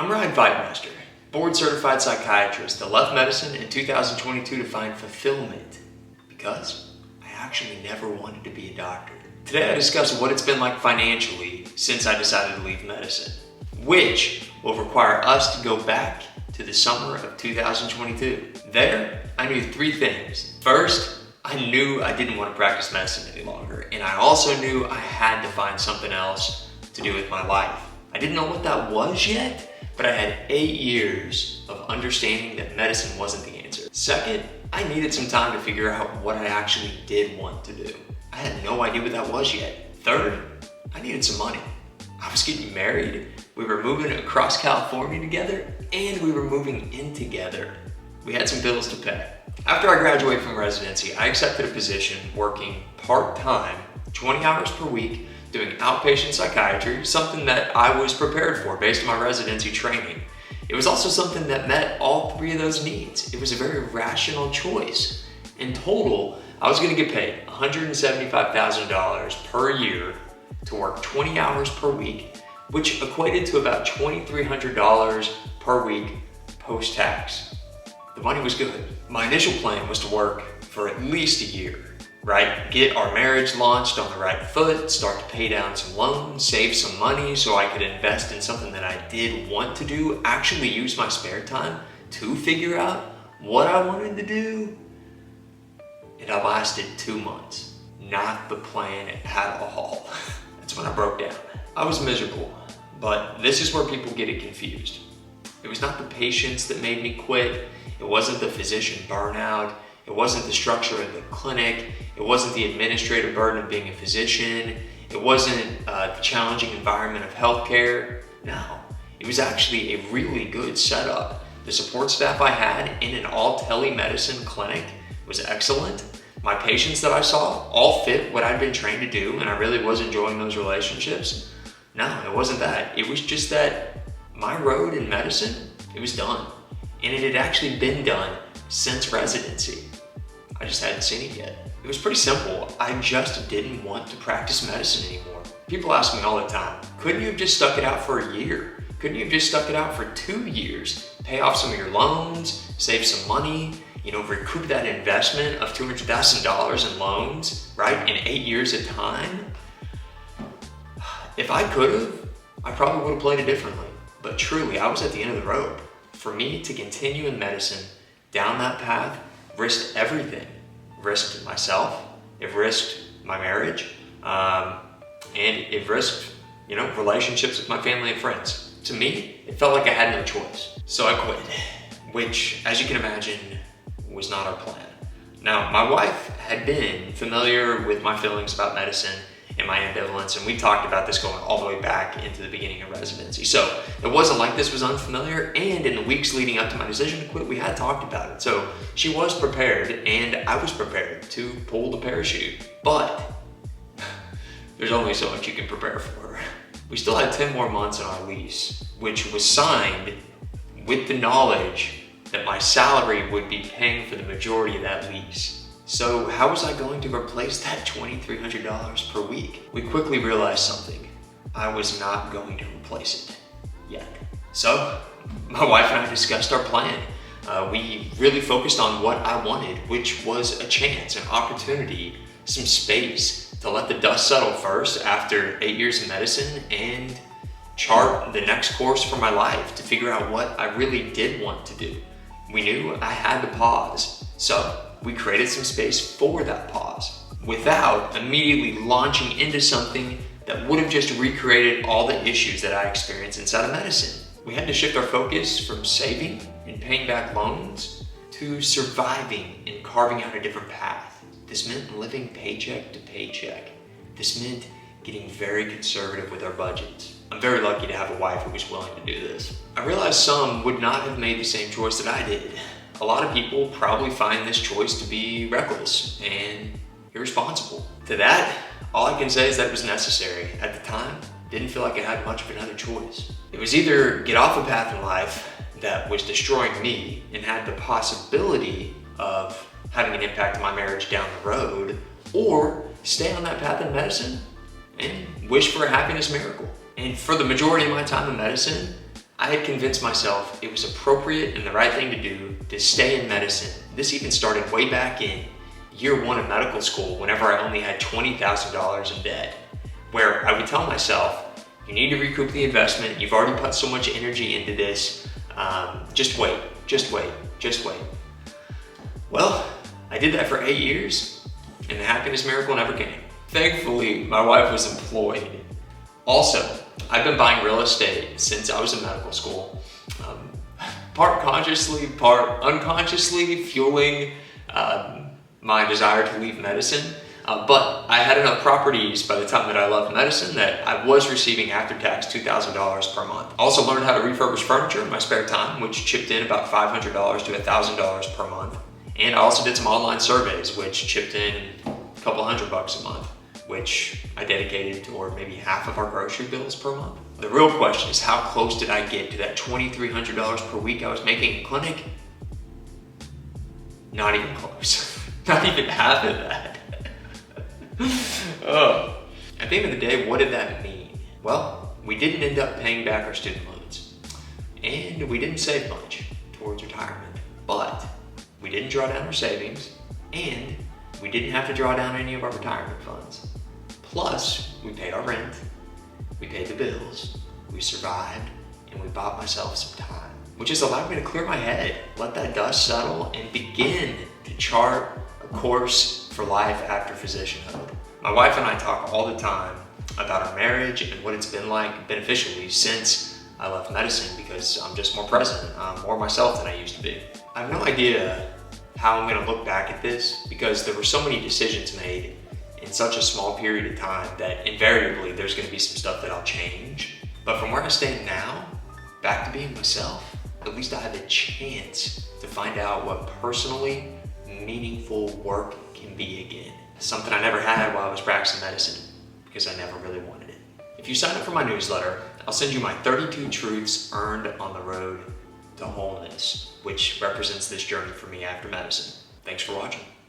I'm Ryan Weidmaster, board certified psychiatrist that left medicine in 2022 to find fulfillment because I actually never wanted to be a doctor. Today I discuss what it's been like financially since I decided to leave medicine, which will require us to go back to the summer of 2022. There, I knew three things. First, I knew I didn't want to practice medicine any longer, and I also knew I had to find something else to do with my life. I didn't know what that was yet, but I had 8 years of understanding that medicine wasn't the answer. Second, I needed some time to figure out what I actually did want to do. I had no idea what that was yet. Third, I needed some money. I was getting married, we were moving across California together, and we were moving in together. We had some bills to pay. After I graduated from residency, I accepted a position working part-time, 20 hours per week, doing outpatient psychiatry, something that I was prepared for based on my residency training. It was also something that met all three of those needs. It was a very rational choice. In total, I was gonna get paid $175,000 per year to work 20 hours per week, which equated to about $2,300 per week post-tax. The money was good. My initial plan was to work for at least a year, right? Get our marriage launched on the right foot, start to pay down some loans, save some money so I could invest in something that I did want to do, actually use my spare time to figure out what I wanted to do. It lasted 2 months. Not the plan at all. That's when I broke down. I was miserable, but this is where people get it confused. It was not the patients that made me quit. It wasn't the physician burnout. It wasn't the structure of the clinic. It wasn't the administrative burden of being a physician. It wasn't the challenging environment of healthcare. No, it was actually a really good setup. The support staff I had in an all telemedicine clinic was excellent. My patients that I saw all fit what I'd been trained to do, and I really was enjoying those relationships. No, it wasn't that. It was just that my road in medicine, it was done. And it had actually been done since residency. I just hadn't seen it yet. It was pretty simple. I just didn't want to practice medicine anymore. People ask me all the time, couldn't you have just stuck it out for a year? Couldn't you have just stuck it out for 2 years? Pay off some of your loans, save some money, recoup that investment of $200,000 in loans, right? In 8 years of time? If I could have, I probably would have played it differently. But truly, I was at the end of the rope. For me to continue in medicine down that path, risked everything. Risked myself, it risked my marriage, and it risked, relationships with my family and friends. To me, it felt like I had no choice. So I quit, which, as you can imagine, was not our plan. Now, my wife had been familiar with my feelings about medicine and my ambivalence, and we talked about this going all the way back into the beginning of residency. So it wasn't like this was unfamiliar, and in the weeks leading up to my decision to quit, we had talked about it. So she was prepared, and I was prepared to pull the parachute. But there's only so much you can prepare for. We still had 10 more months on our lease, which was signed with the knowledge that my salary would be paying for the majority of that lease. So how was I going to replace that $2,300 per week? We quickly realized something. I was not going to replace it yet. So my wife and I discussed our plan. We really focused on what I wanted, which was a chance, an opportunity, some space to let the dust settle first after 8 years in medicine and chart the next course for my life to figure out what I really did want to do. We knew I had to pause. So we created some space for that pause without immediately launching into something that would have just recreated all the issues that I experienced inside of medicine. We had to shift our focus from saving and paying back loans to surviving and carving out a different path. This meant living paycheck to paycheck. This meant getting very conservative with our budgets. I'm very lucky to have a wife who was willing to do this. I realized some would not have made the same choice that I did. A lot of people probably find this choice to be reckless and irresponsible. To that, all I can say is that it was necessary. At the time, didn't feel like I had much of another choice. It was either get off a path in life that was destroying me and had the possibility of having an impact on my marriage down the road, or stay on that path in medicine and wish for a happiness miracle. And for the majority of my time in medicine, I I had convinced myself it was appropriate and the right thing to do to stay in medicine. This even started way back in year 1 of medical school, whenever I only had $20,000 in debt, where I would tell myself, you need to recoup the investment. You've already put so much energy into this. Just wait, just wait, just wait. Well, I did that for 8 years and the happiness miracle never came. Thankfully, my wife was employed. Also, I've been buying real estate since I was in medical school. Part consciously, part unconsciously fueling my desire to leave medicine. But I had enough properties by the time that I left medicine that I was receiving after-tax $2,000 per month. Also learned how to refurbish furniture in my spare time, which chipped in about $500 to $1,000 per month. And I also did some online surveys, which chipped in a couple $100 a month, which I dedicated toward maybe half of our grocery bills per month. The real question is, how close did I get to that $2,300 per week I was making in clinic? Not even close. Not even half of that. Oh. At the end of the day, what did that mean? Well, we didn't end up paying back our student loans, and we didn't save much towards retirement, but we didn't draw down our savings, and we didn't have to draw down any of our retirement funds. Plus, we paid our rent, we paid the bills, we survived, and we bought myself some time, which has allowed me to clear my head, let that dust settle, and begin to chart a course for life after physicianhood. My wife and I talk all the time about our marriage and what it's been like beneficially since I left medicine, because I'm just more present, more myself than I used to be. I have no idea how I'm gonna look back at this, because there were so many decisions made in such a small period of time that invariably there's gonna be some stuff that I'll change. But from where I stand now, back to being myself, at least I have a chance to find out what personally meaningful work can be again. Something I never had while I was practicing medicine, because I never really wanted it. If you sign up for my newsletter, I'll send you my 32 truths earned on the road to wholeness, which represents this journey for me after medicine. Thanks for watching.